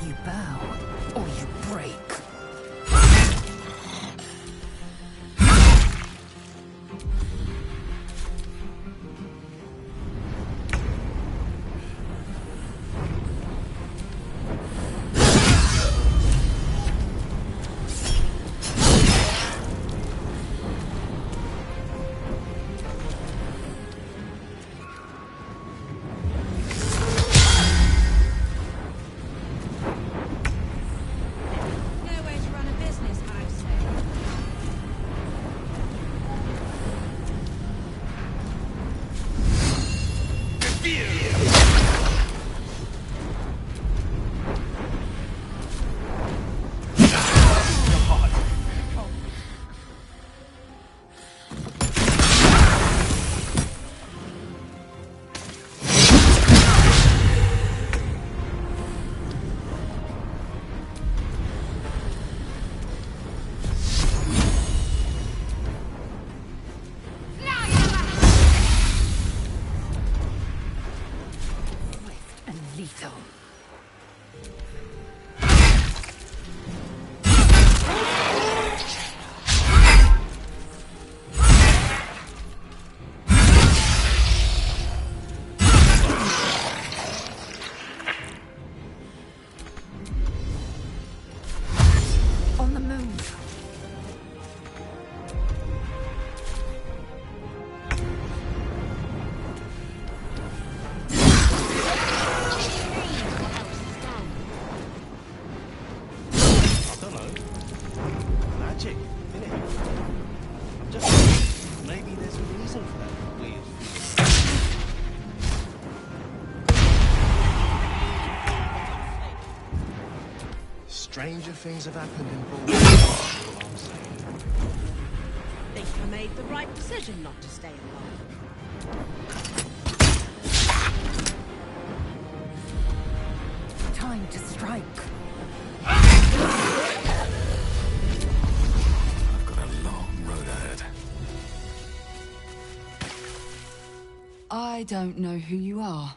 You bow, or you break. Stranger things have happened in Baldur. Think you made the right decision not to stay alive. Time to strike. I've got a long road ahead. I don't know who you are,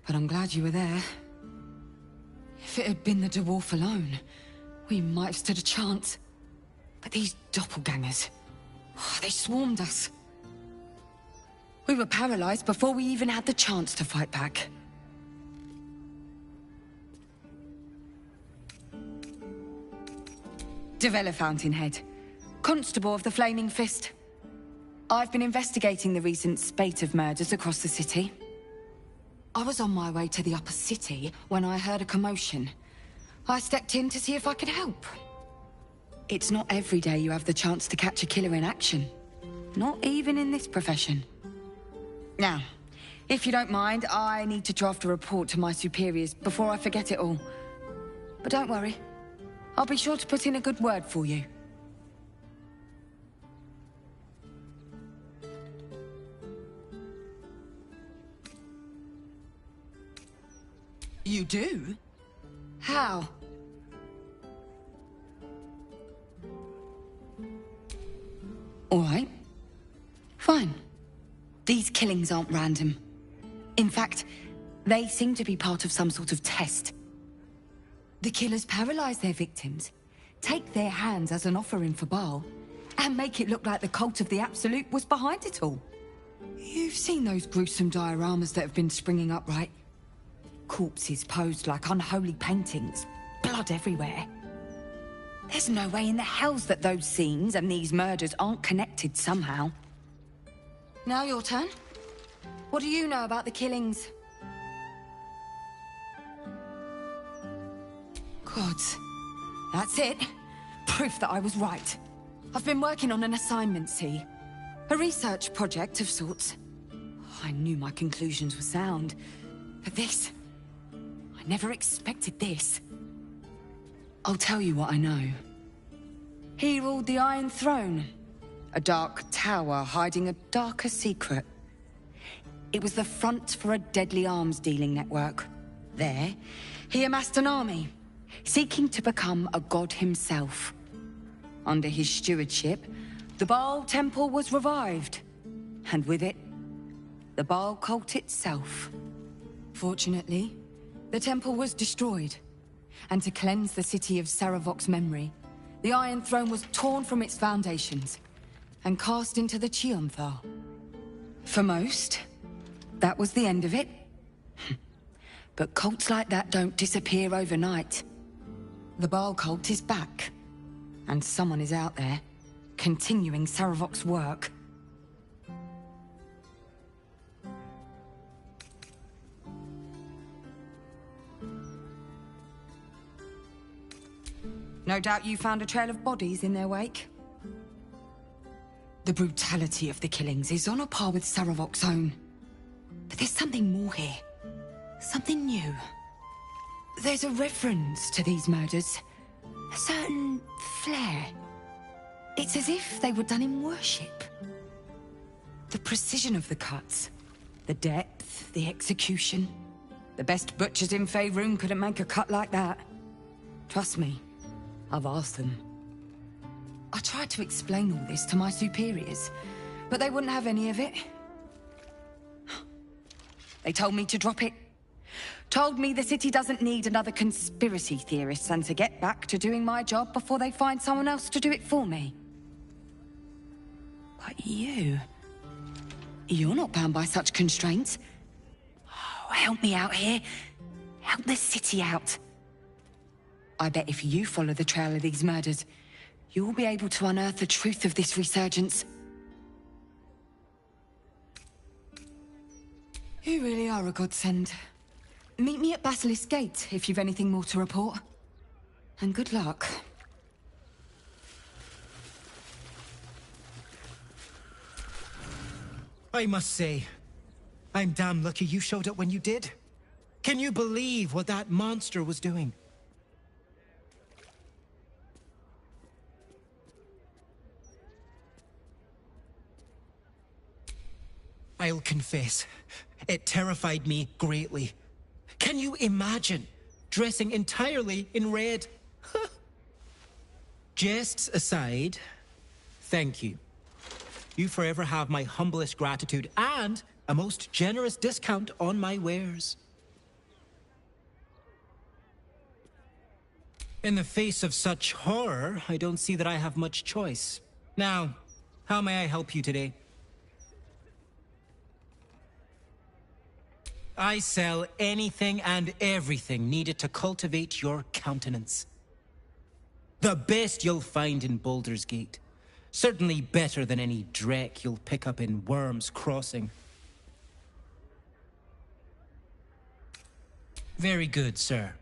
but I'm glad you were there. If it had been the dwarf alone, we might have stood a chance. But these doppelgangers, they swarmed us. We were paralyzed before we even had the chance to fight back. Devella Fountainhead, Constable of the Flaming Fist. I've been investigating the recent spate of murders across the city. I was on my way to the upper city when I heard a commotion. I stepped in to see if I could help. It's not every day you have the chance to catch a killer in action. Not even in this profession. Now, if you don't mind, I need to draft a report to my superiors before I forget it all. But don't worry, I'll be sure to put in a good word for you. You do? How? All right. Fine. These killings aren't random. In fact, they seem to be part of some sort of test. The killers paralyze their victims, take their hands as an offering for Baal, and make it look like the cult of the Absolute was behind it all. You've seen those gruesome dioramas that have been springing up, right? Corpses posed like unholy paintings, blood everywhere. There's no way in the hells that those scenes and these murders aren't connected somehow. Now your turn. What do you know about the killings? Gods. That's it. Proof that I was right. I've been working on an assignment, see? A research project of sorts. I knew my conclusions were sound, but this... I never expected this. I'll tell you what I know. He ruled the Iron Throne, a dark tower hiding a darker secret. It was the front for a deadly arms-dealing network. There, he amassed an army, seeking to become a god himself. Under his stewardship, the Baal Temple was revived, and with it, the Baal cult itself. Fortunately, the temple was destroyed, and to cleanse the city of Saravok's memory, the Iron Throne was torn from its foundations and cast into the Chionthar. For most, that was the end of it. But cults like that don't disappear overnight. The Baal cult is back, and someone is out there, continuing Saravok's work. No doubt you found a trail of bodies in their wake. The brutality of the killings is on a par with Saravok's own. But there's something more here. Something new. There's a reference to these murders. A certain flair. It's as if they were done in worship. The precision of the cuts. The depth, the execution. The best butchers in Faerun couldn't make a cut like that. Trust me. I've asked them. I tried to explain all this to my superiors, but they wouldn't have any of it. They told me to drop it. Told me the city doesn't need another conspiracy theorist and to get back to doing my job before they find someone else to do it for me. But you're not bound by such constraints. Oh, help me out here. Help the city out. I bet if you follow the trail of these murders, you'll be able to unearth the truth of this resurgence. You really are a godsend. Meet me at Basilisk Gate if you've anything more to report. And good luck. I must say, I'm damn lucky you showed up when you did. Can you believe what that monster was doing? I'll confess, it terrified me greatly. Can you imagine dressing entirely in red? Jests aside, thank you. You forever have my humblest gratitude and a most generous discount on my wares. In the face of such horror, I don't see that I have much choice. Now, how may I help you today? I sell anything and everything needed to cultivate your countenance. The best you'll find in Baldur's Gate. Certainly better than any dreck you'll pick up in Worm's Crossing. Very good, sir.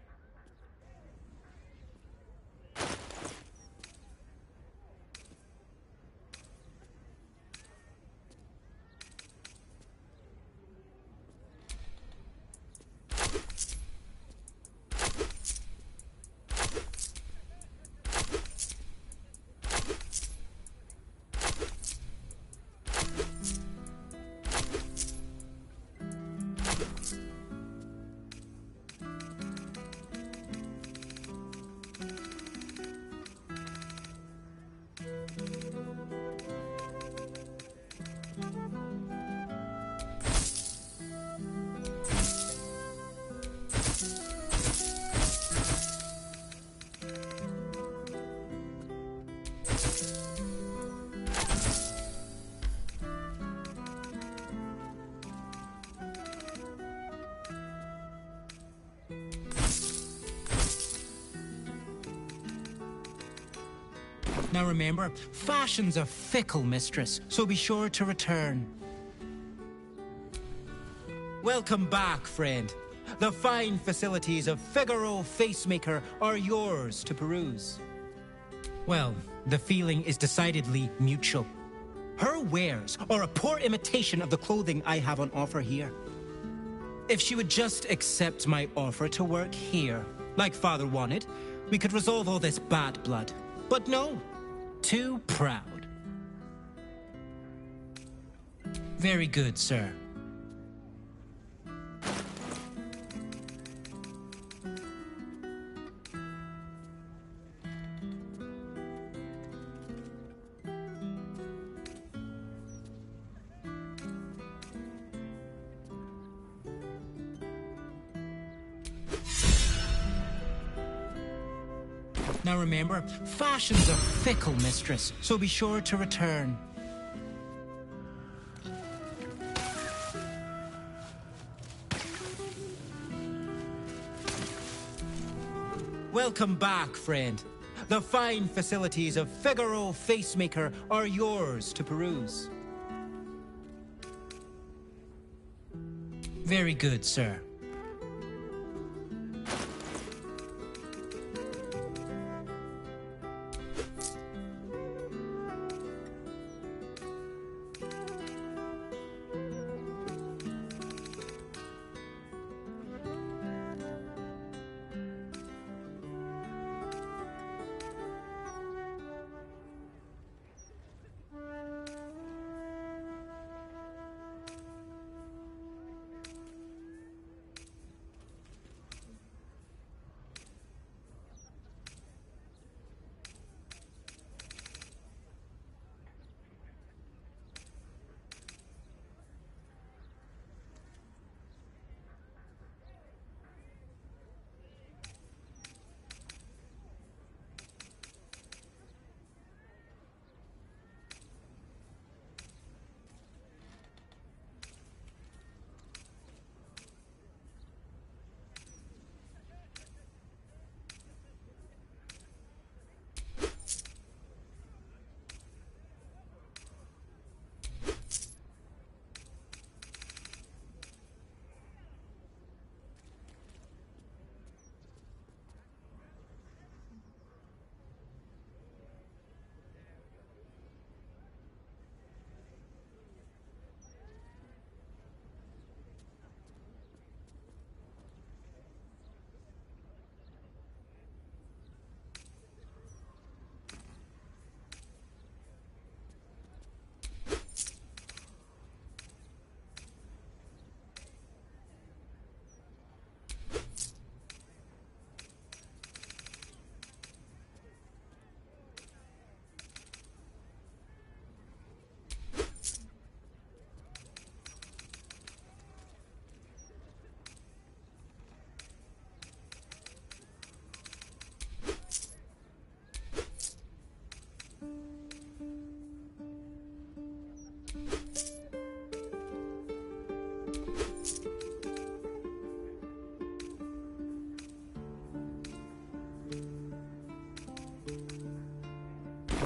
Now remember, fashion's a fickle mistress, so be sure to return. Welcome back, friend. The fine facilities of Figaro Facemaker are yours to peruse. Well, the feeling is decidedly mutual. Her wares are a poor imitation of the clothing I have on offer here. If she would just accept my offer to work here, like Father wanted, we could resolve all this bad blood. But no. Too proud. Very good, sir. Now remember, fashion's a fickle mistress, so be sure to return. Welcome back, friend. The fine facilities of Figaro Facemaker are yours to peruse. Very good, sir.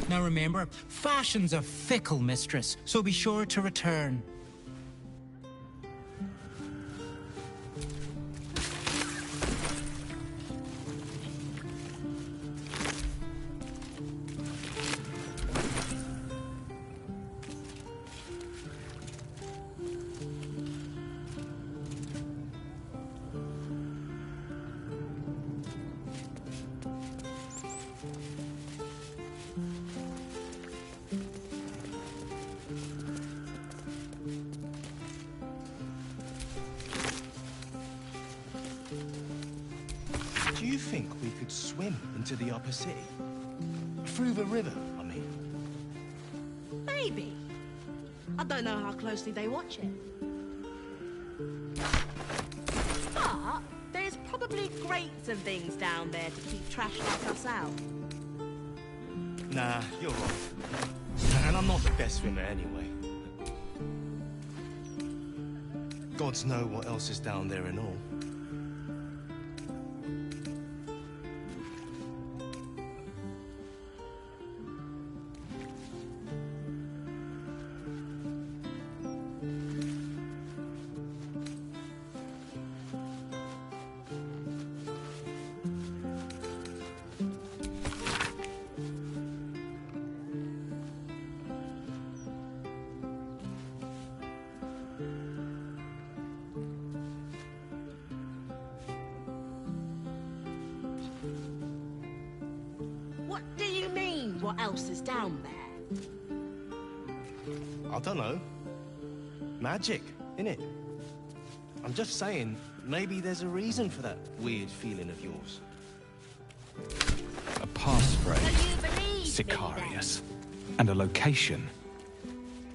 Now remember, fashion's a fickle mistress, so be sure to return. Do you think we could swim into the upper city? Through the river, I mean. Maybe. I don't know how closely they watch it. But there's probably grates and things down there to keep trash like us out. Nah, you're right. And I'm not the best swimmer anyway. Gods know what else is down there and all. What do you mean, what else is down there? I don't know. Magic, innit? I'm just saying, maybe there's a reason for that weird feeling of yours. A passphrase, So you believe Sicarius, and a location.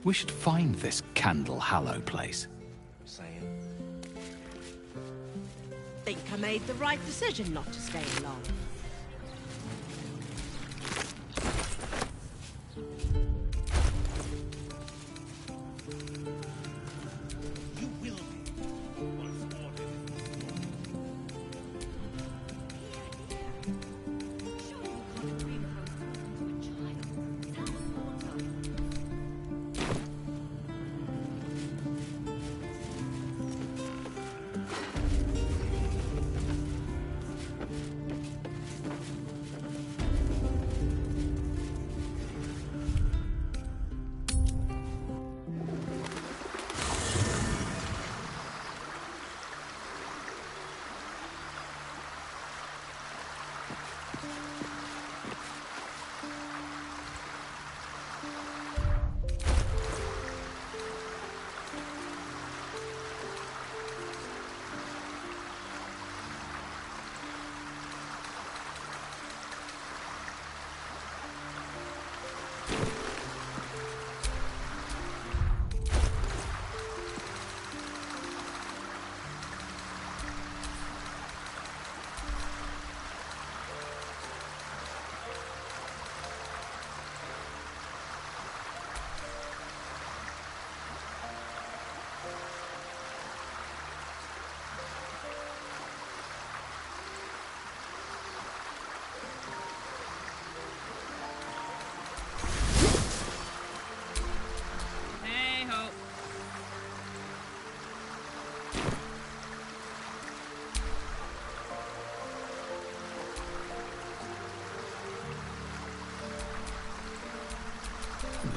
We should find this Candle Hallow place. Saying. Think I made the right decision not to stay long.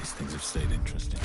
These things have stayed interesting.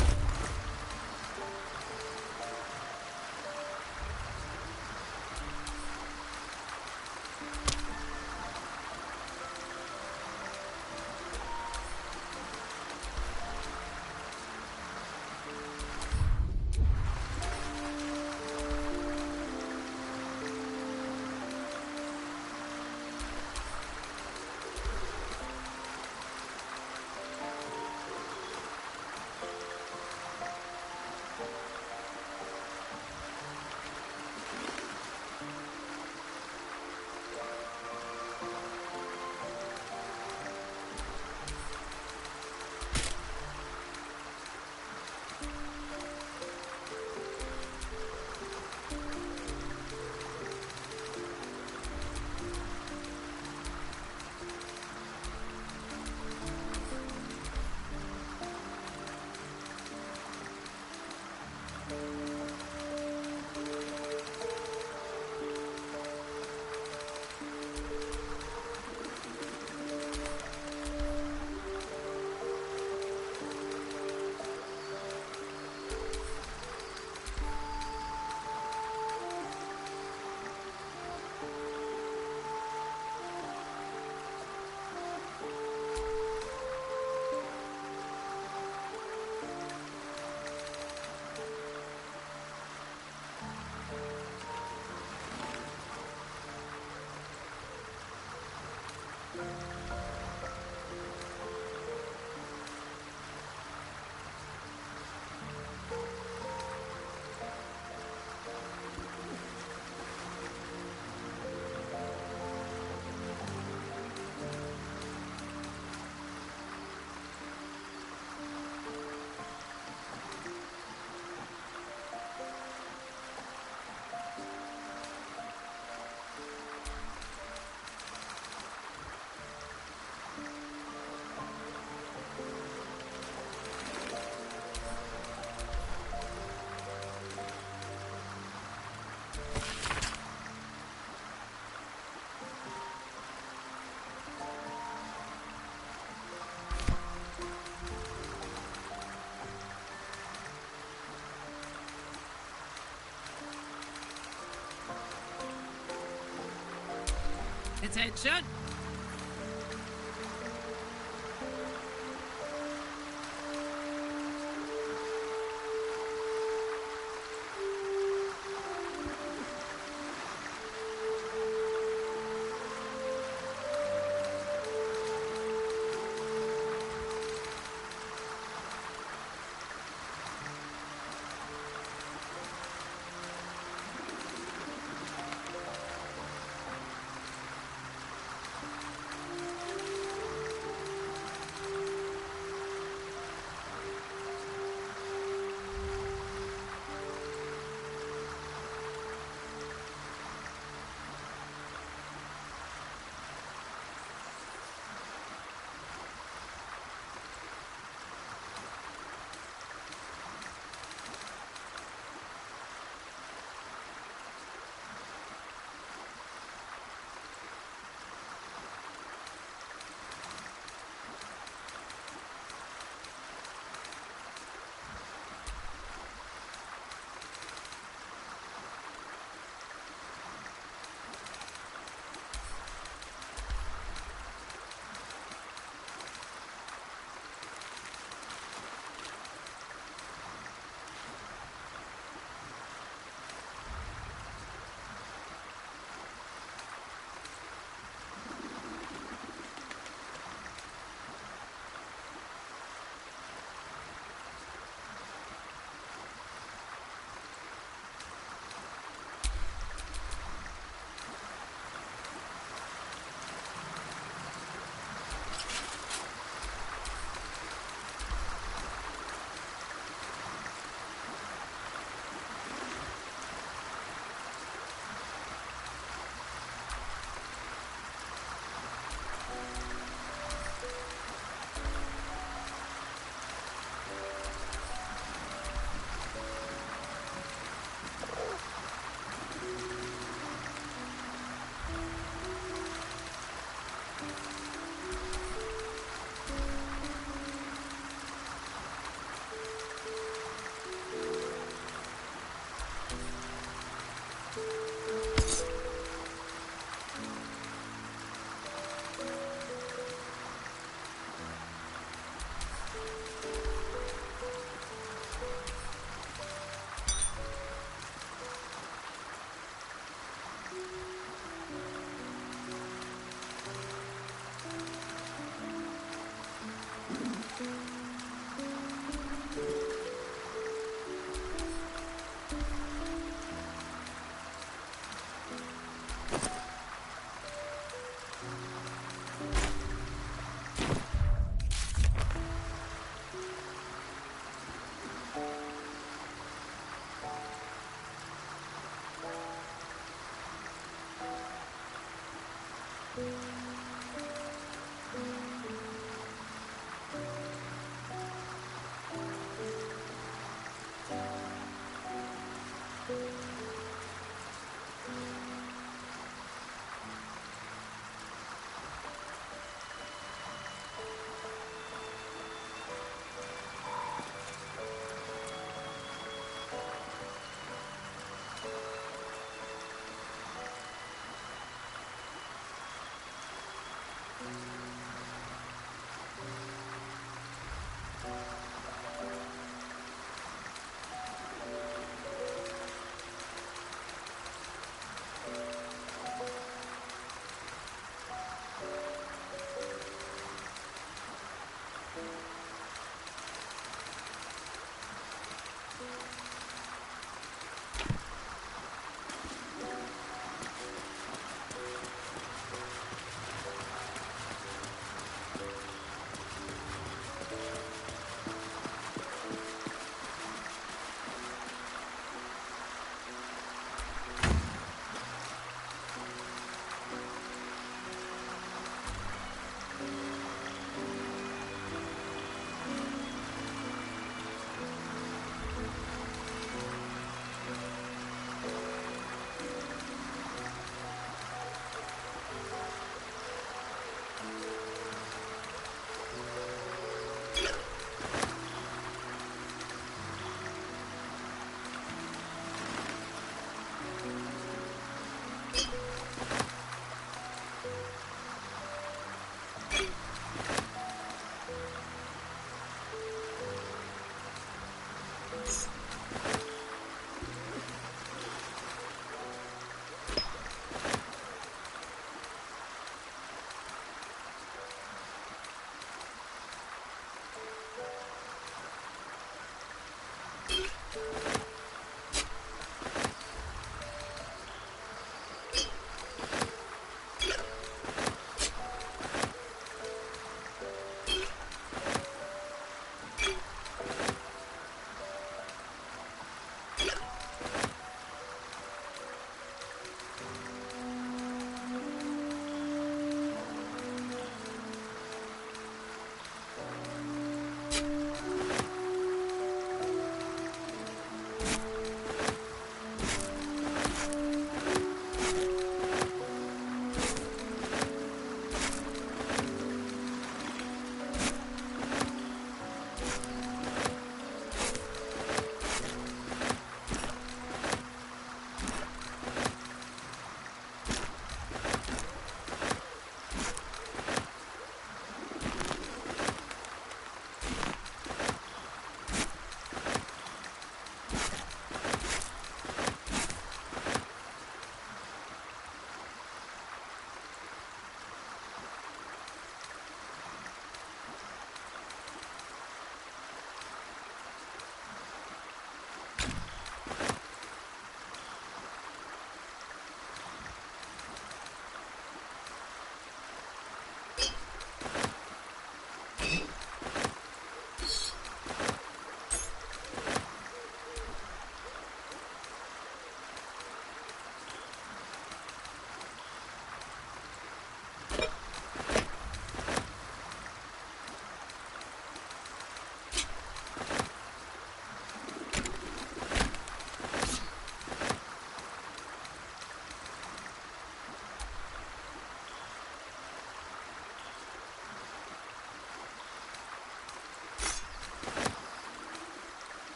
Attention!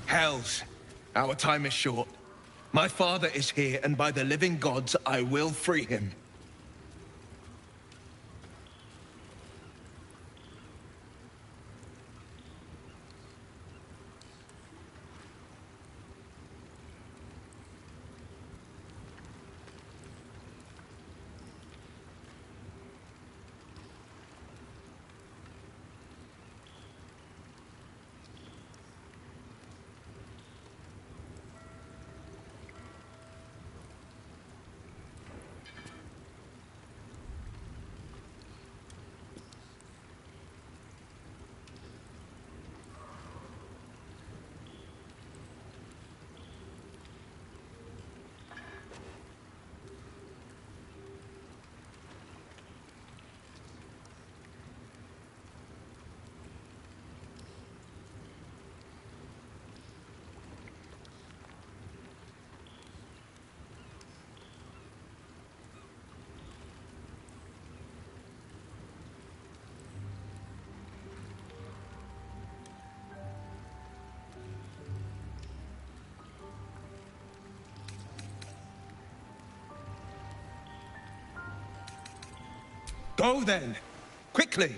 Hells, our time is short. My father is here, and by the living gods, I will free him. Go then, quickly.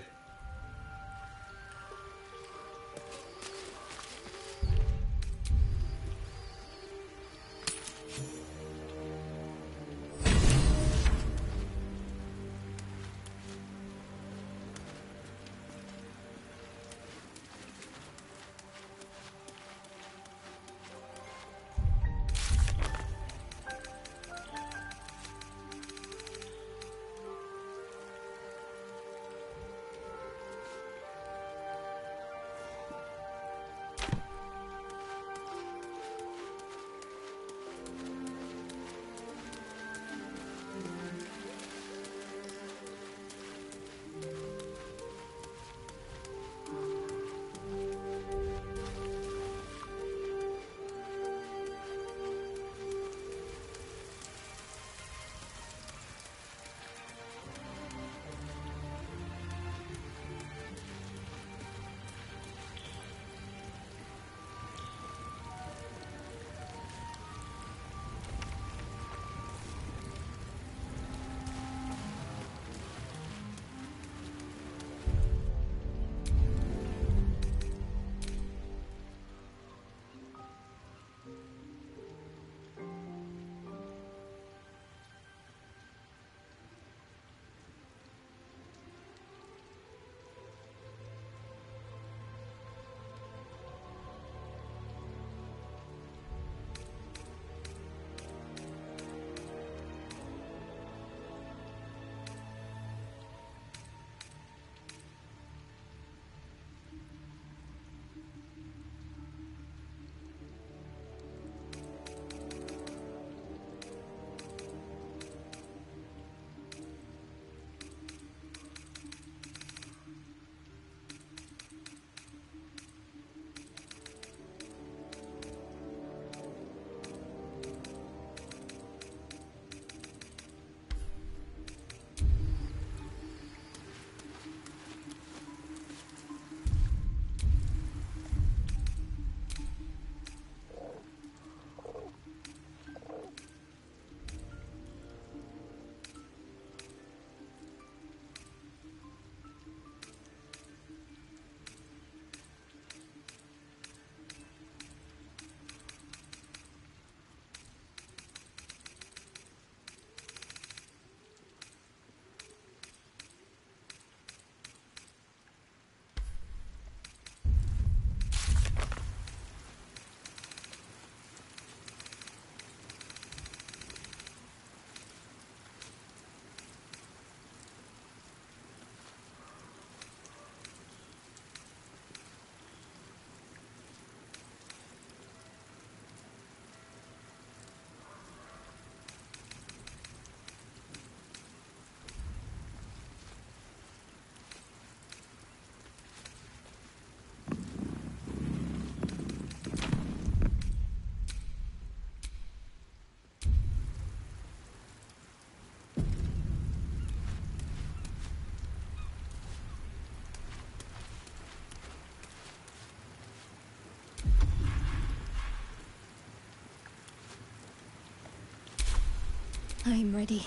I'm ready.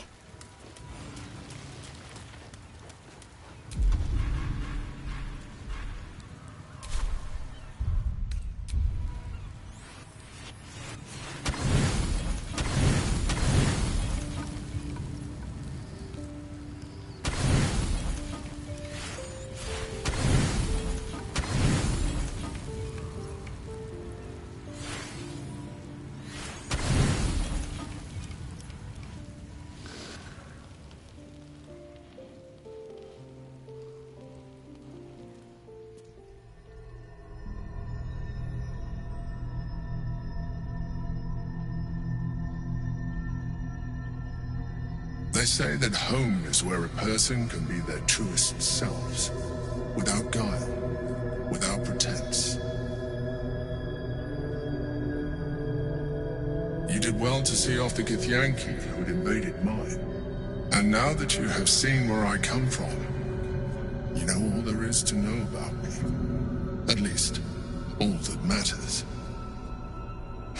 They say that home is where a person can be their truest selves, without guile, without pretense. You did well to see off the Githyanki who'd invaded mine. And now that you have seen where I come from, you know all there is to know about me. At least, all that matters.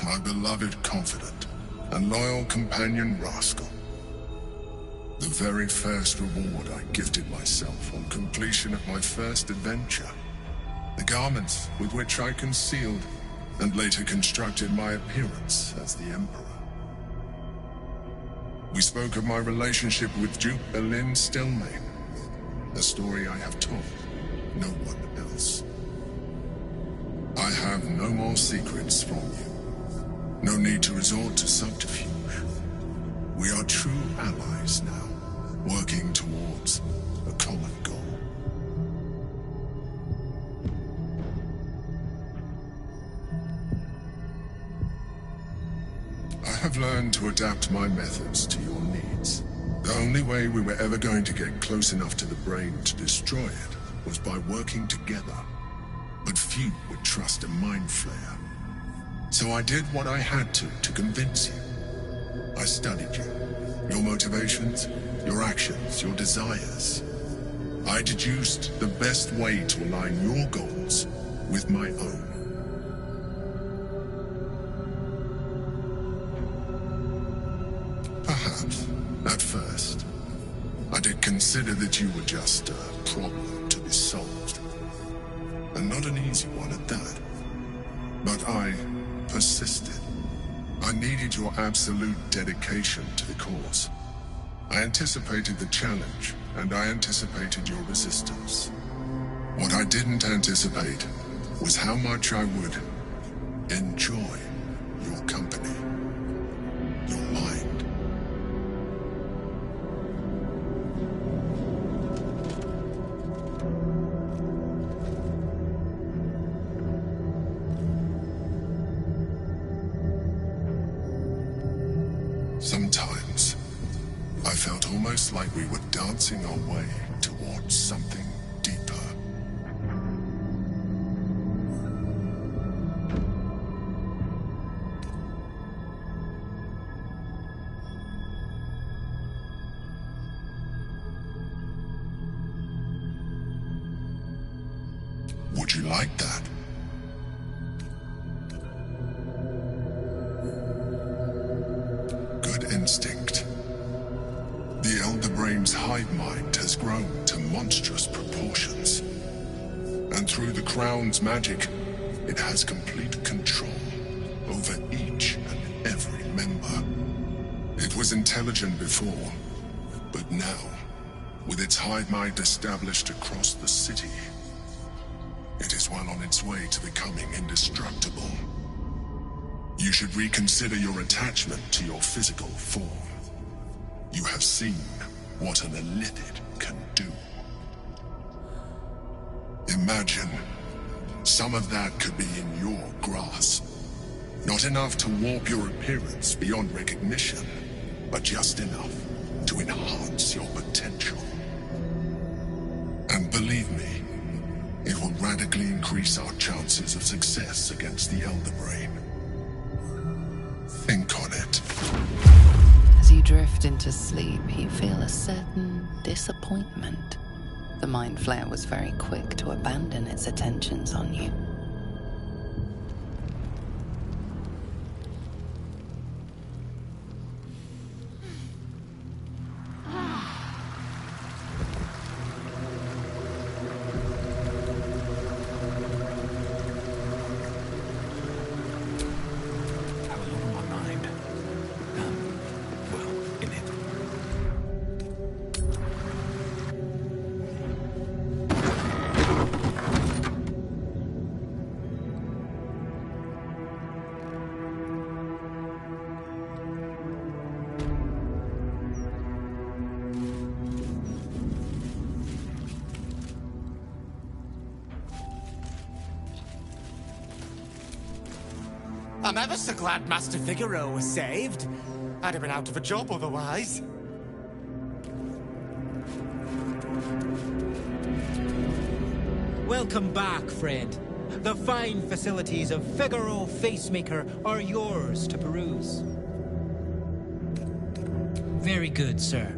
My beloved confidant and loyal companion rascal. The very first reward I gifted myself on completion of my first adventure. The garments with which I concealed and later constructed my appearance as the Emperor. We spoke of my relationship with Duke Berlin Stelmane, a story I have told no one else. I have no more secrets from you. No need to resort to subterfuge. We are true allies now, working towards a common goal. I have learned to adapt my methods to your needs. The only way we were ever going to get close enough to the brain to destroy it was by working together. But few would trust a mind flayer. So I did what I had to convince you. I studied you, your motivations, your actions, your desires. I deduced the best way to align your goals with my own. Perhaps, at first, I did consider that you were just a problem to be solved. And not an easy one at that. But I persisted. I needed your absolute dedication to the cause. I anticipated the challenge, and I anticipated your resistance. What I didn't anticipate was how much I would enjoy your company, your mind. Sometimes, I felt almost like we were dancing our way towards something deeper. Would you like that? Good instinct. The Elder Brain's hive mind has grown to monstrous proportions. And through the Crown's magic, it has complete control over each and every member. It was intelligent before, but now, with its hive mind established across the city, it is well on its way to becoming indestructible. You should reconsider your attachment to your physical form. You have seen what an illithid can do. Imagine some of that could be in your grasp. Not enough to warp your appearance beyond recognition, but just enough to enhance your potential. And believe me, it will radically increase our chances of success against the Elder Brain. Think on it. As you drift into sleep, you feel a certain disappointment. The Mind Flayer was very quick to abandon its attentions on you. I'm ever so glad Master Figaro was saved. I'd have been out of a job otherwise. Welcome back, friend. The fine facilities of Figaro Facemaker are yours to peruse. Very good, sir.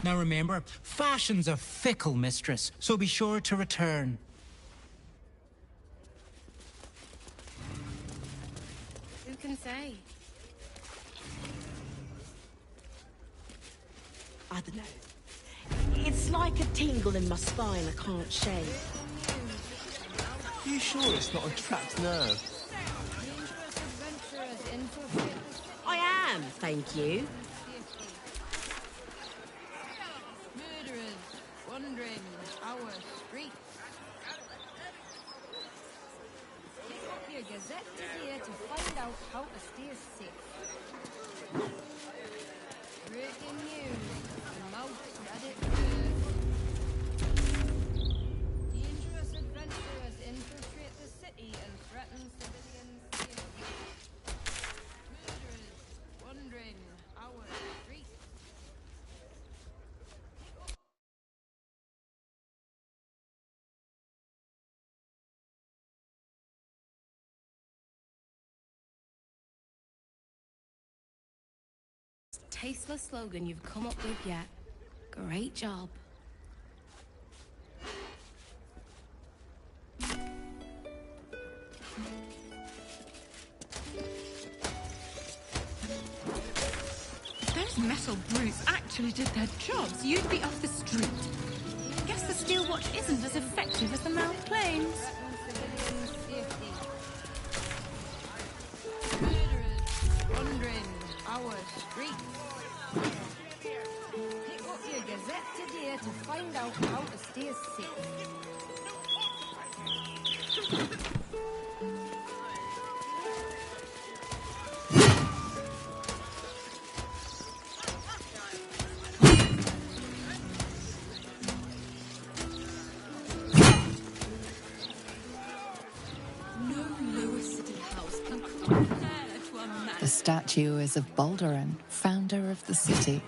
Now remember, fashion's a fickle mistress, so be sure to return. Who can say? I don't know. It's like a tingle in my spine I can't shake. You sure it's not a trapped nerve? I am, thank you. Murderers wandering our streets. Pick up your Gazette here to find out how to stay safe. Breaking news. The mouth said it first. Dangerous adventurers infiltrate the city and threaten civilian safety. Murderers wandering our streets. Tasteless slogan you've come up with yet. Great job. metal brutes actually did their jobs, you'd be off the street. Guess the steel watch isn't as effective as the mouth claims. Wandering our streets. Pick up your gazette today to find out how to stay safe. The statue is of Baldur, founder of the city,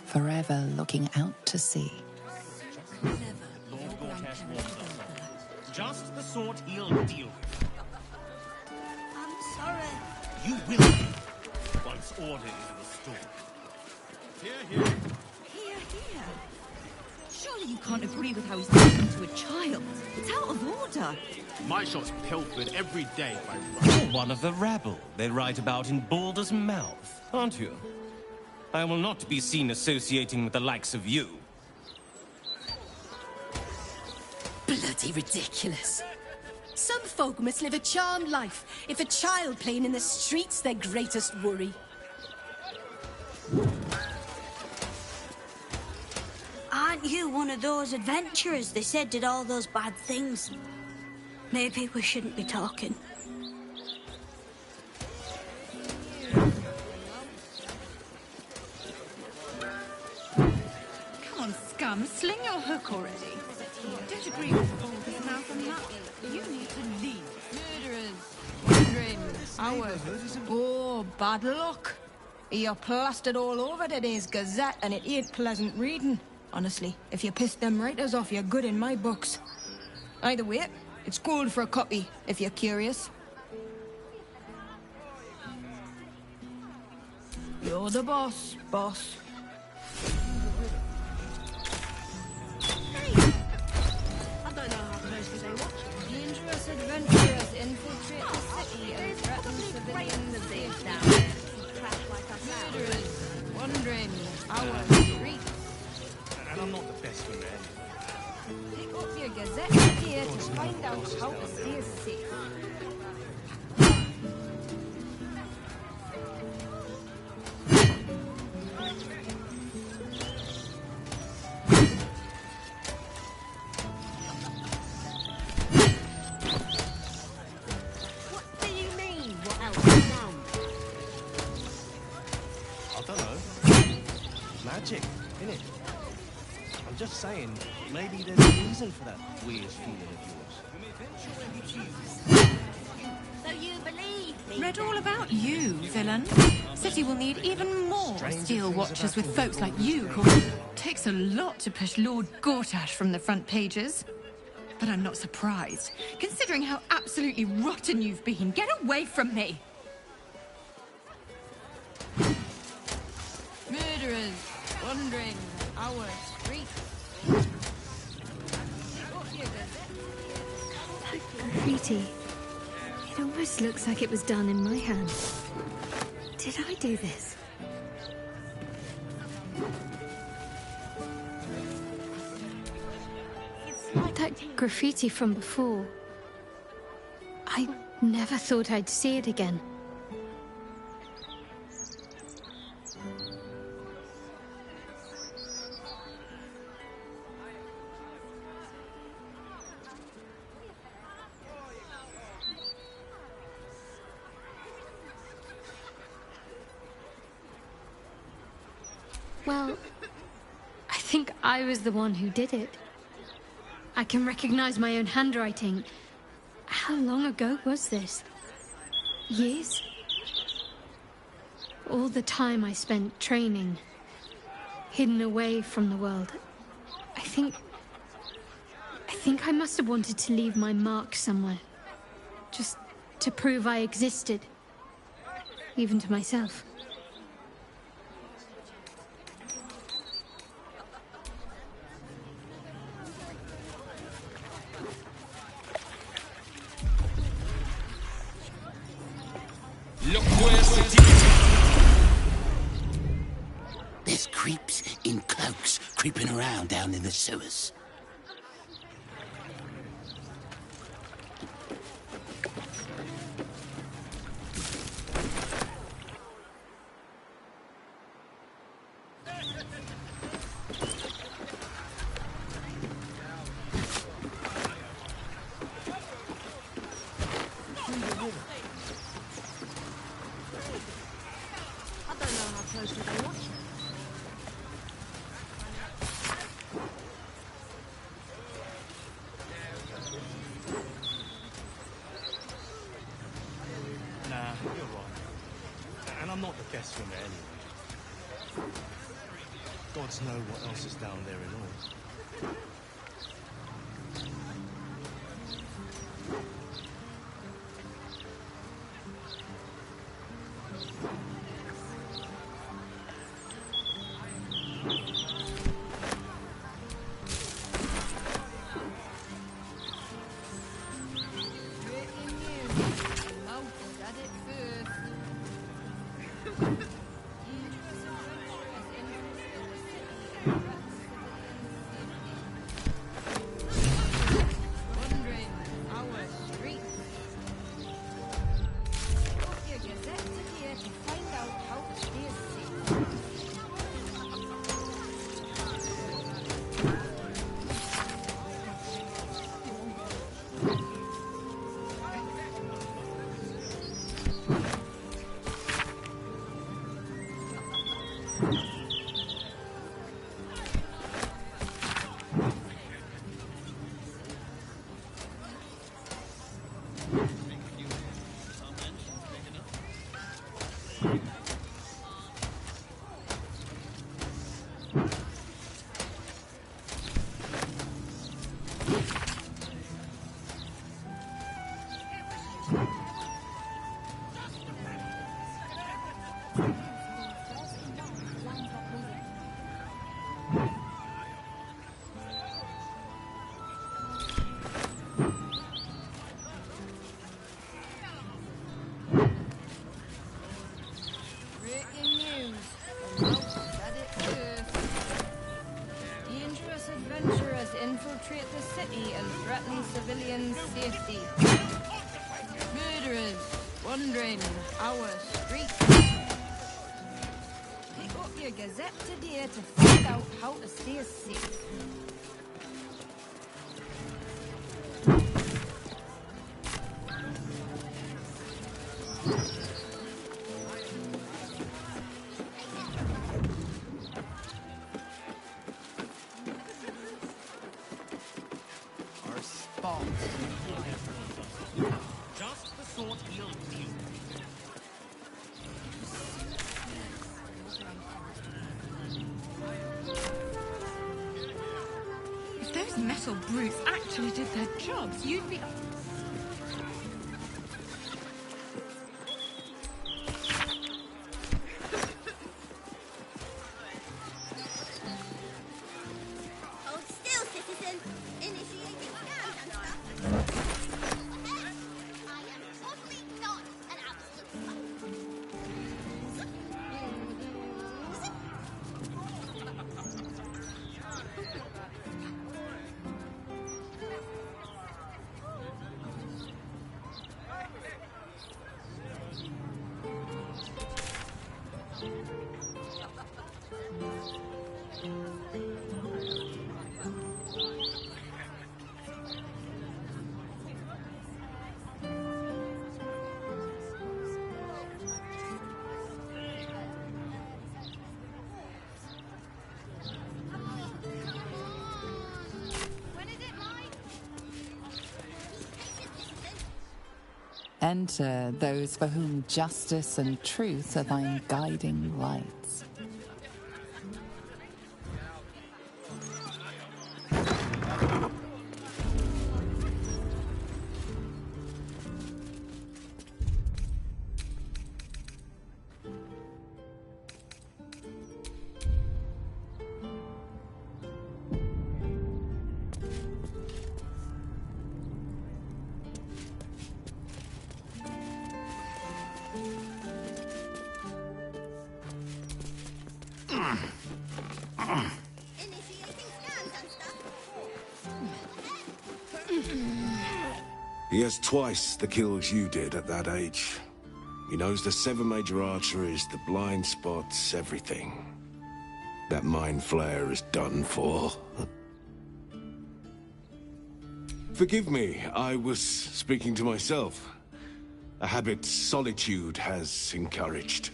forever looking out to sea. Just the sort he'll deal with. I'm sorry. You will be, once order is restored. Here. Surely you can't agree with how he's talking to a child. It's out of order. My shot's pilfered every day by Rush. You're one of the rabble they write about in Baldur's mouth, aren't you? I will not be seen associating with the likes of you. Bloody ridiculous. Some folk must live a charmed life if a child playing in the street's their greatest worry. Aren't you one of those adventurers they said did all those bad things? Maybe we shouldn't be talking. Come on, scum, sling your hook already. Don't agree with Balder's mouth on that. You need to leave. Murderers, wandering hours. Oh, bad luck. You're plastered all over today's Gazette, and it ain't pleasant reading. Honestly, if you piss them writers off, you're good in my books. Either way, it's gold for a copy, if you're curious. You're the boss, boss. Hey! I don't know how close to say what. Dangerous adventurers infiltrate the city and threaten civilians as they down there. Trash like us out. Murderers, wandering our streets. And I'm not the best for men. Pick up your Gazette today to find out how to stay safe. What do you mean? What else is down? I don't know. Magic, innit? I'm just saying, maybe there's a reason for that weird feeling of yours. So you believe me? Read all about you, villain. City will need even more steel watchers with folks like you. Takes a lot to push Lord Gortash from the front pages. But I'm not surprised, considering how absolutely rotten you've been. Get away from me! Murderers, wandering our streets. That graffiti. It almost looks like it was done in my hand. Did I do this? That graffiti from before. I never thought I'd see it again. Well, I think I was the one who did it. I can recognize my own handwriting. How long ago was this? Years? All the time I spent training, hidden away from the world. I think I must have wanted to leave my mark somewhere. Just to prove I existed. Even to myself. folks creeping around down in the sewers. Nah, you're right. And I'm not the best swimmer anyway. Gods know what else is down there in all. Infiltrate the city and threaten civilian safety. Murderers wandering our streets. Pick up your gazette today to find out how to stay safe. Just the sort he'll need. If those metal brutes actually did their jobs, you'd be... Hold still, citizen. Initiating scan and stuff. I am totally not an absolute Enter those for whom justice and truth are thine guiding lights. He has twice the kills you did at that age. He knows the 7 major arteries, the blind spots, everything. That mind flare is done for. Forgive me, I was speaking to myself. A habit solitude has encouraged.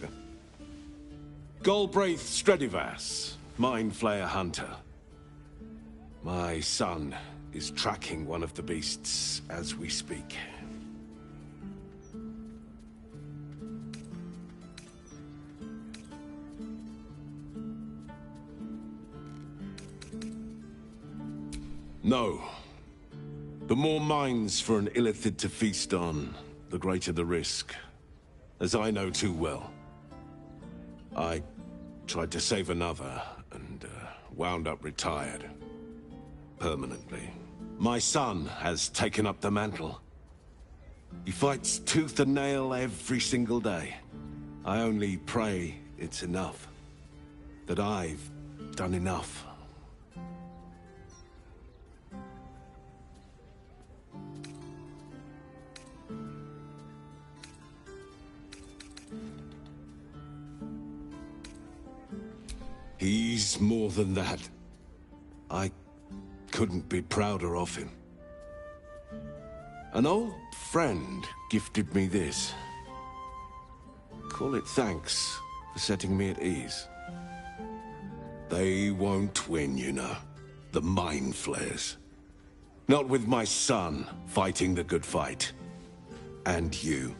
Galbraith Stredivas, Mind Flayer Hunter. My son is tracking one of the beasts as we speak. No. The more minds for an illithid to feast on, the greater the risk. As I know too well. I tried to save another, and wound up retired. Permanently. My son has taken up the mantle. He fights tooth and nail every single day. I only pray it's enough. That I've done enough. He's more than that. I couldn't be prouder of him. An old friend gifted me this. Call it thanks for setting me at ease. They won't win, you know. The Mind Flayers. Not with my son fighting the good fight. And you.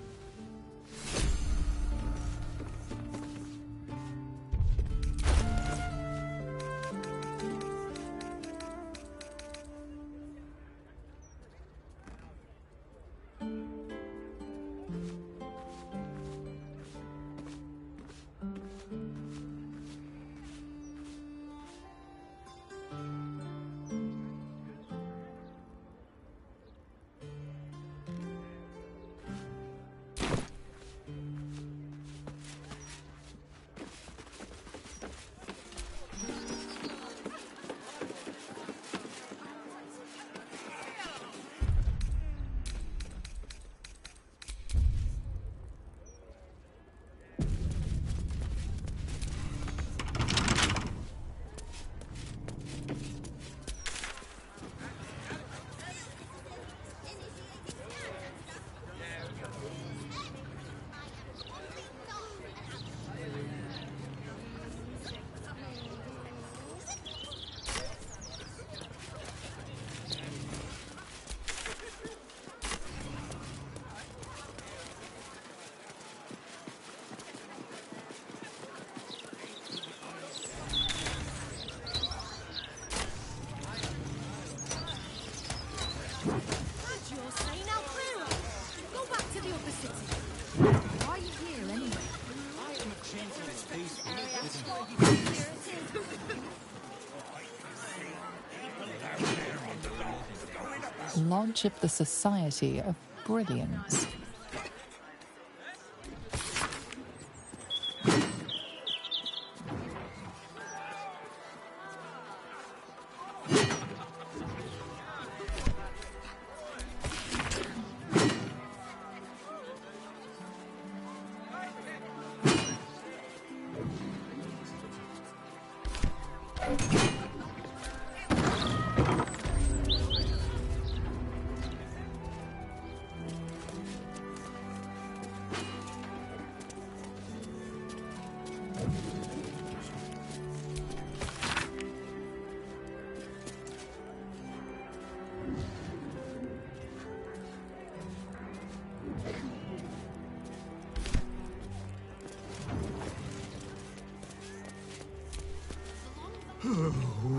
Lodge of the Society of Brilliance.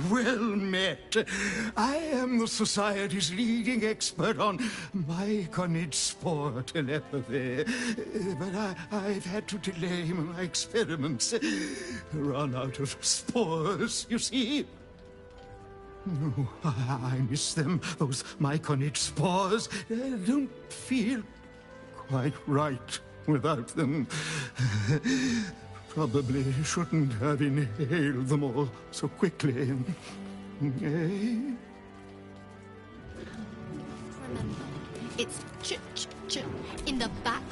Well met. I am the Society's leading expert on myconid spore telepathy. But I've had to delay my experiments. Run out of spores, you see. Oh, I miss them, those myconid spores. I don't feel quite right without them. Probably shouldn't have inhaled them all so quickly. Remember, It's in the back.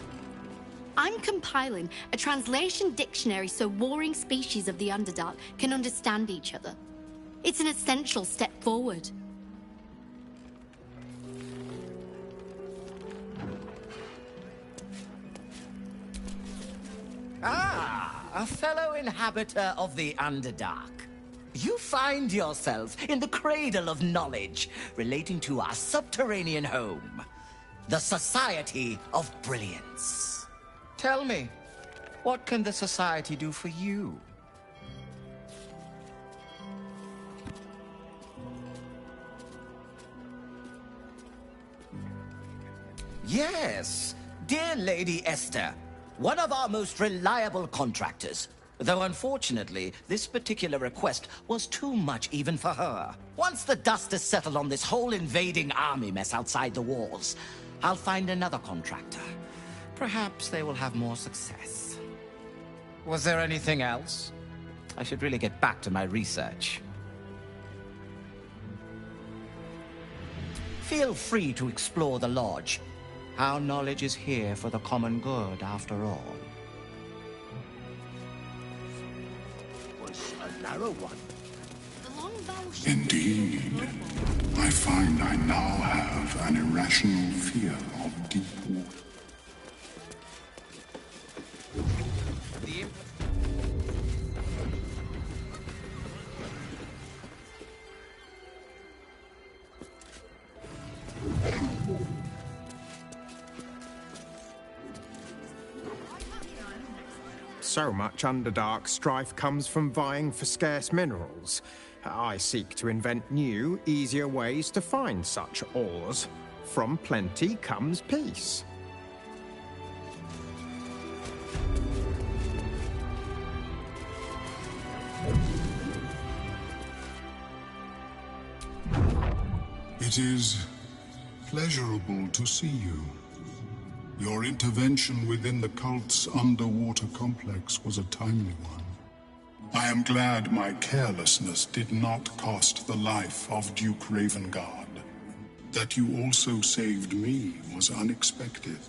I'm compiling a translation dictionary so warring species of the Underdark can understand each other. It's an essential step forward. Ah, a fellow inhabitor of the Underdark. You find yourself in the cradle of knowledge relating to our subterranean home, the Society of Brilliance. Tell me, what can the Society do for you? Yes, dear Lady Esther, one of our most reliable contractors. Though unfortunately, this particular request was too much even for her. Once the dust has settled on this whole invading army mess outside the walls, I'll find another contractor. Perhaps they will have more success. Was there anything else? I should really get back to my research. Feel free to explore the lodge. Our knowledge is here for the common good, after all. Was a narrow one. Indeed. I find I now have an irrational fear of deep water. So much Underdark strife comes from vying for scarce minerals. I seek to invent new, easier ways to find such ores. From plenty comes peace. It is pleasurable to see you. Your intervention within the cult's underwater complex was a timely one. I am glad my carelessness did not cost the life of Duke Ravengard. That you also saved me was unexpected.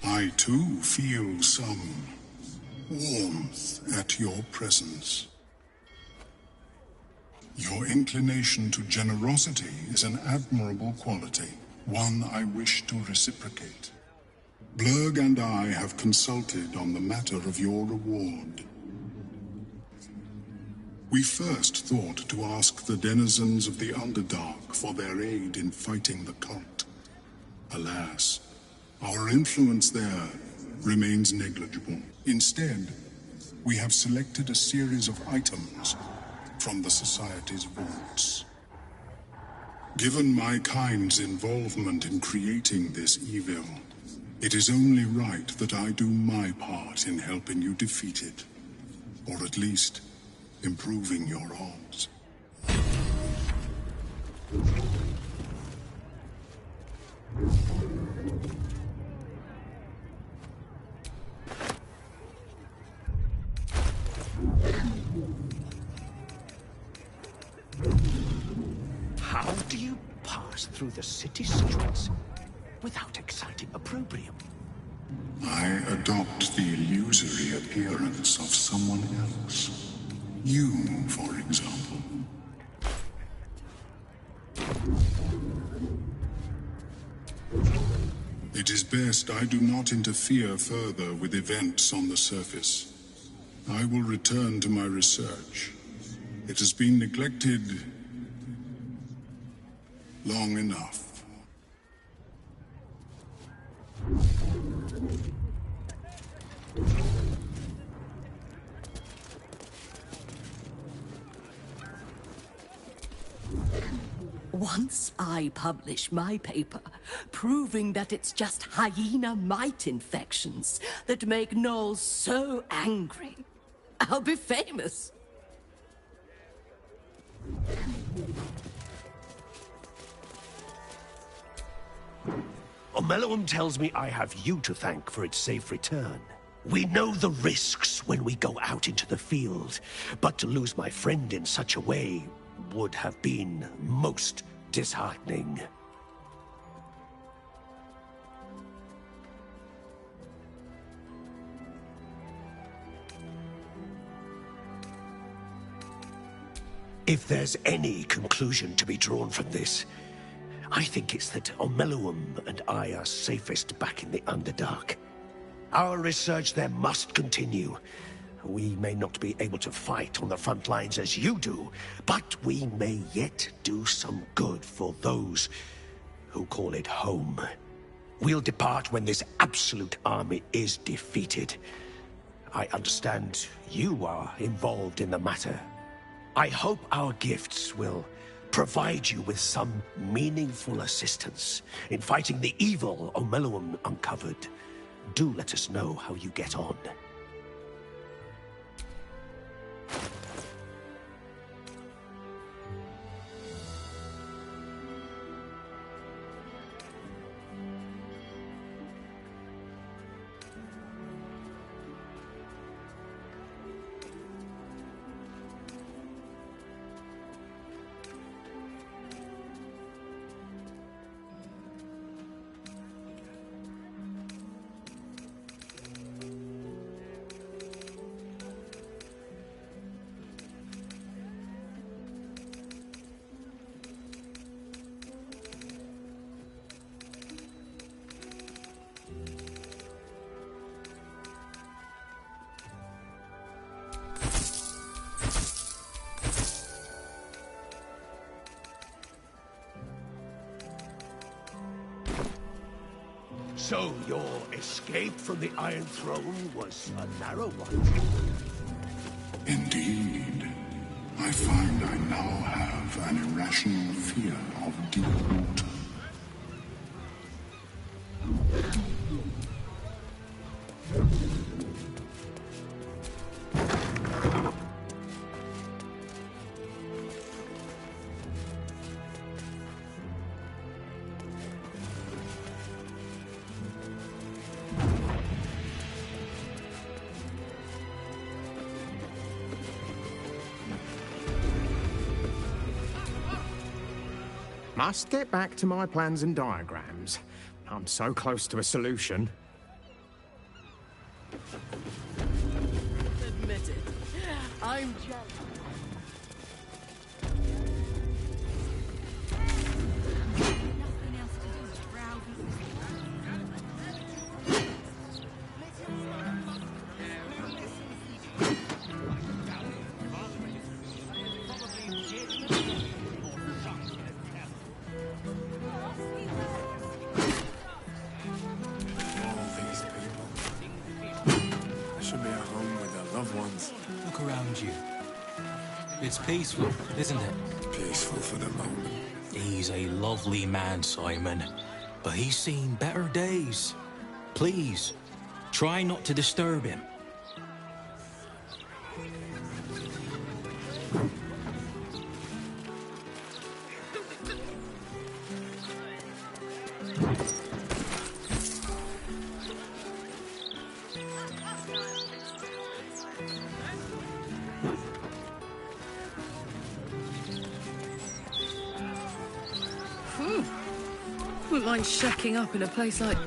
I too feel some warmth at your presence. Your inclination to generosity is an admirable quality, one I wish to reciprocate. Blurg and I have consulted on the matter of your reward. We first thought to ask the denizens of the Underdark for their aid in fighting the cult. Alas, our influence there remains negligible. Instead, we have selected a series of items from the Society's vaults. Given my kind's involvement in creating this evil, it is only right that I do my part in helping you defeat it, or at least improving your odds. How do you pass through the city streets without exciting opprobrium? I adopt the illusory appearance of someone else. You, for example. It is best I do not interfere further with events on the surface. I will return to my research. It has been neglected long enough. Once I publish my paper, proving that it's just hyena mite infections that make gnolls so angry, I'll be famous. Omeluum tells me I have you to thank for its safe return. We know the risks when we go out into the field, but to lose my friend in such a way would have been most disheartening. If there's any conclusion to be drawn from this, I think it's that Omeluum and I are safest back in the Underdark. Our research there must continue. We may not be able to fight on the front lines as you do, but we may yet do some good for those who call it home. We'll depart when this absolute army is defeated. I understand you are involved in the matter. I hope our gifts will provide you with some meaningful assistance in fighting the evil Omeluum uncovered. Do let us know how you get on. So your escape from the Iron Throne was a narrow one? Indeed. I find I now have an irrational fear of deep water. Must get back to my plans and diagrams. I'm so close to a solution. Admit it. I'm jealous. It's peaceful, isn't it? Peaceful for the moment. He's a lovely man, Simon, but he's seen better days. Please, try not to disturb him. Wouldn't mind shacking up in a place like...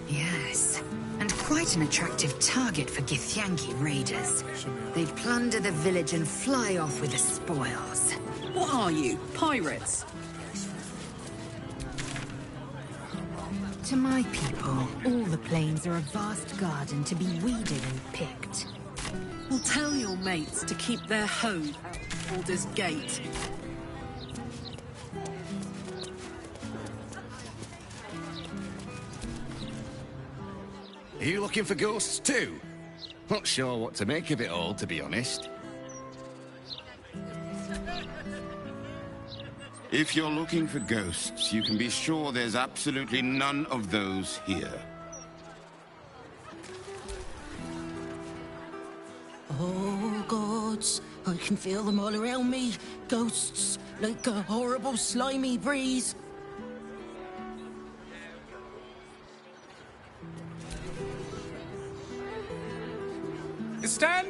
Yes, and quite an attractive target for Githyanki raiders. They'd plunder the village and fly off with the spoils. What are you, pirates? To my people, all the plains are a vast garden to be weeded and picked. Well, tell your mates to keep their hoe out of Baldur's Gate. Are you looking for ghosts too? Not sure what to make of it all, to be honest. If you're looking for ghosts, you can be sure there's absolutely none of those here. Oh, gods. I can feel them all around me. Ghosts, like a horrible, slimy breeze.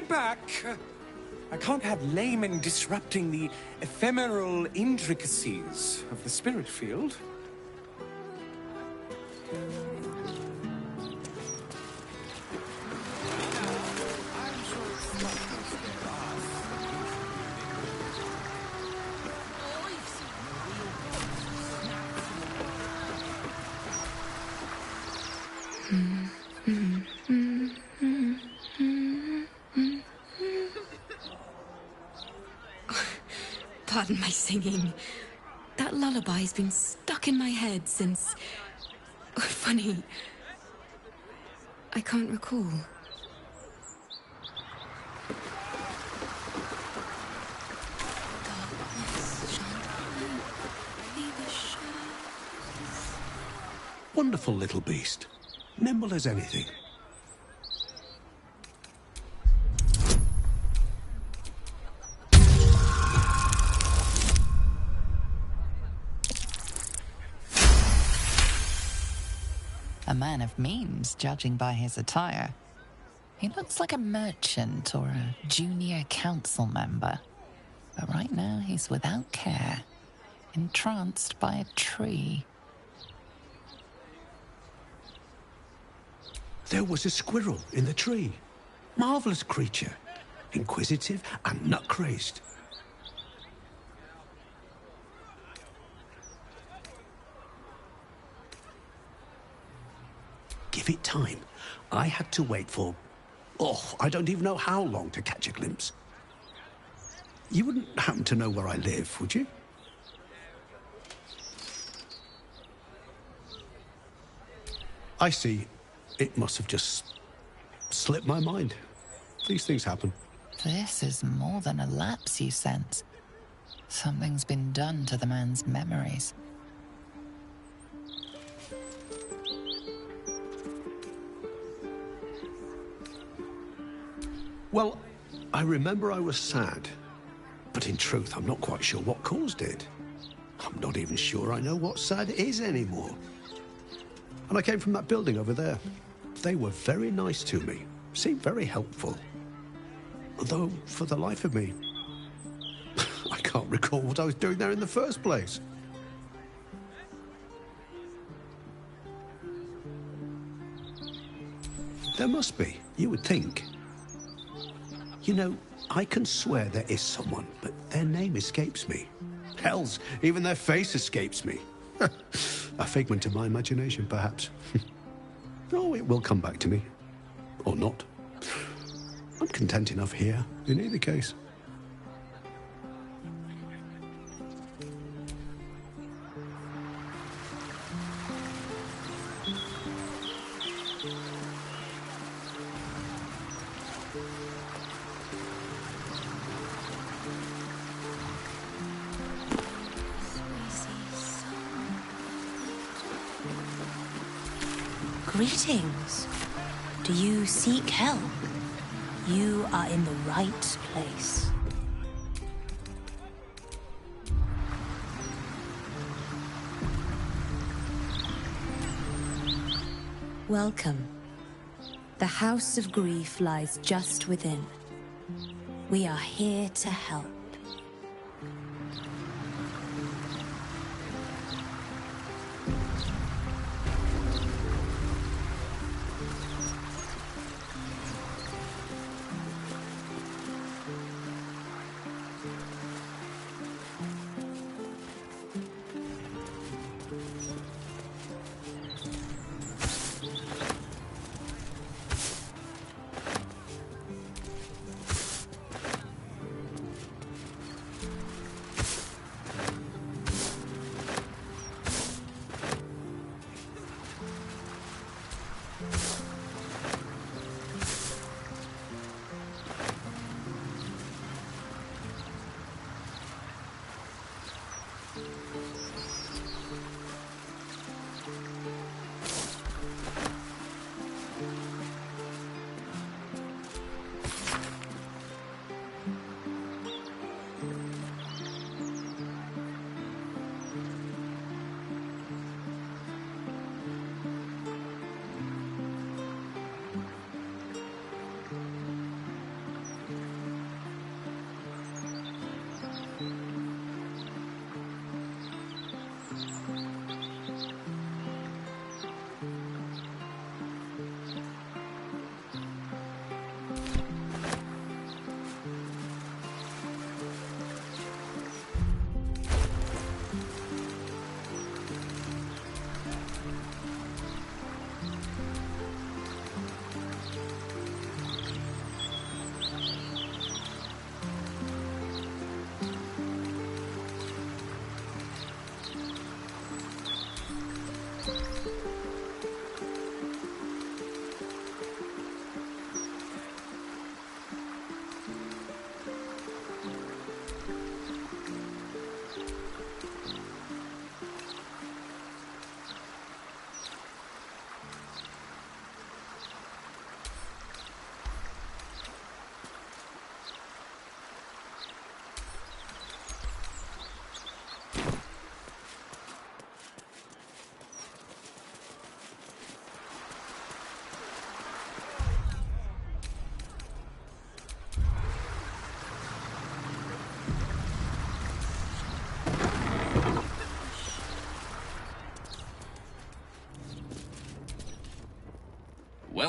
Stand back! I can't have laymen disrupting the ephemeral intricacies of the spirit field. Pardon my singing. That lullaby's been stuck in my head since... Oh, funny. I can't recall. Wonderful little beast. Nimble as anything. A man of means, judging by his attire. He looks like a merchant or a junior council member. But right now he's without care, entranced by a tree. There was a squirrel in the tree. Marvelous creature. Inquisitive and nut-crazed. Give it time. I had to wait for... Oh, I don't even know how long to catch a glimpse. You wouldn't happen to know where I live, would you? I see. It must have just slipped my mind. These things happen. This is more than a lapse, you sense. Something's been done to the man's memories. Well, I remember I was sad. But in truth, I'm not quite sure what caused it. I'm not even sure I know what sad is anymore. And I came from that building over there. They were very nice to me. Seemed very helpful. Though, for the life of me, I can't recall what I was doing there in the first place. There must be, you would think. You know, I can swear there is someone, but their name escapes me. Hells, even their face escapes me. A figment of my imagination, perhaps. Oh, it will come back to me. Or not. I'm content enough here, in either case. Greetings. Do you seek help? You are in the right place. Welcome. The House of Grief lies just within. We are here to help.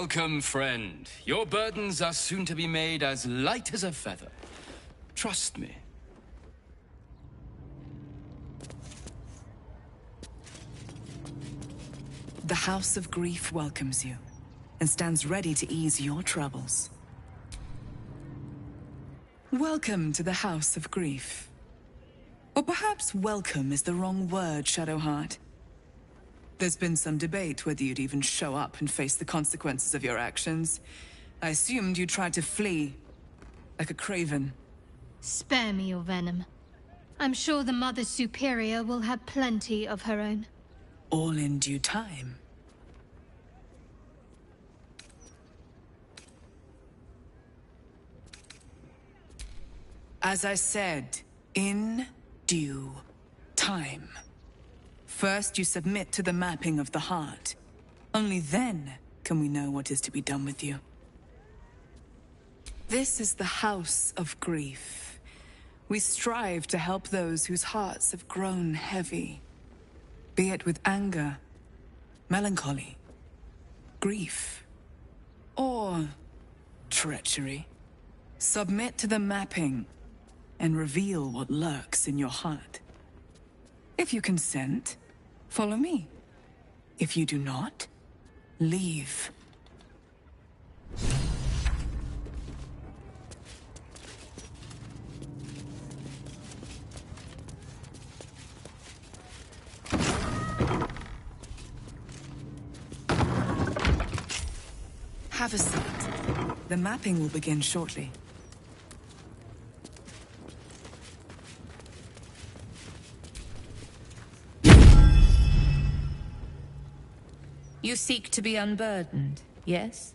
Welcome, friend. Your burdens are soon to be made as light as a feather. Trust me. The House of Grief welcomes you, and stands ready to ease your troubles. Welcome to the House of Grief. Or perhaps welcome is the wrong word, Shadowheart. There's been some debate whether you'd even show up and face the consequences of your actions. I assumed you tried to flee, like a craven. Spare me your venom. I'm sure the Mother Superior will have plenty of her own. All in due time. As I said, in due time. First, you submit to the mapping of the heart. Only then can we know what is to be done with you. This is the House of Grief. We strive to help those whose hearts have grown heavy. Be it with anger, melancholy, grief, or treachery. Submit to the mapping and reveal what lurks in your heart. If you consent, follow me. If you do not, leave. Have a seat. The mapping will begin shortly. You seek to be unburdened, yes?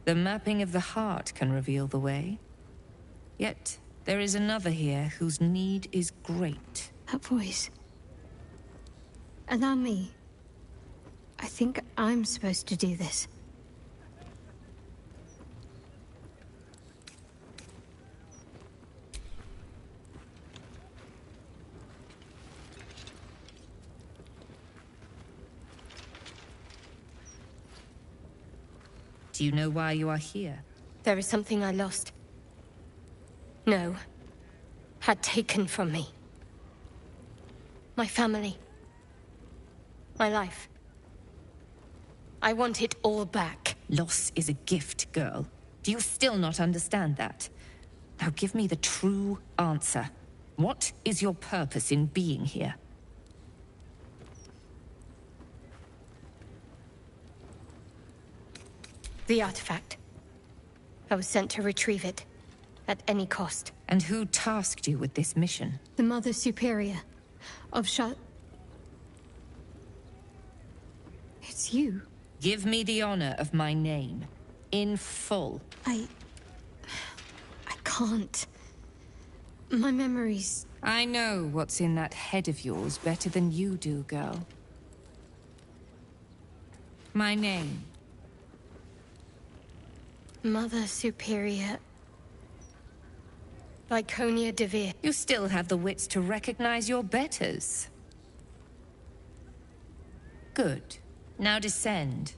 The mapping of the heart can reveal the way. Yet, there is another here whose need is great. That voice. Allow me. I think I'm supposed to do this. Do you know why you are here? There is something I lost. No. Had taken from me. My family. My life. I want it all back. Loss is a gift, girl. Do you still not understand that? Now give me the true answer. What is your purpose in being here? The artifact. I was sent to retrieve it. At any cost. And who tasked you with this mission? The Mother Superior of It's you. Give me the honor of my name. In full. I can't. My memories... I know what's in that head of yours better than you do, girl. My name. Mother Superior... Lyconia Devere. You still have the wits to recognize your betters. Good. Now descend.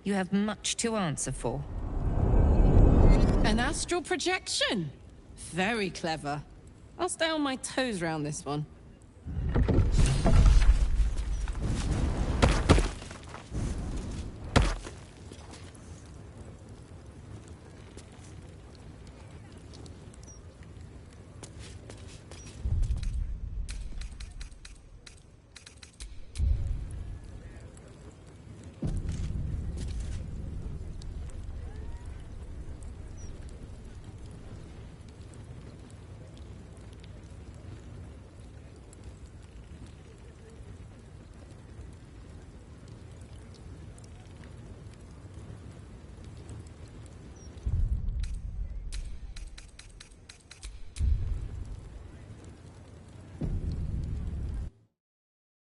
You have much to answer for. An astral projection? Very clever. I'll stay on my toes around this one.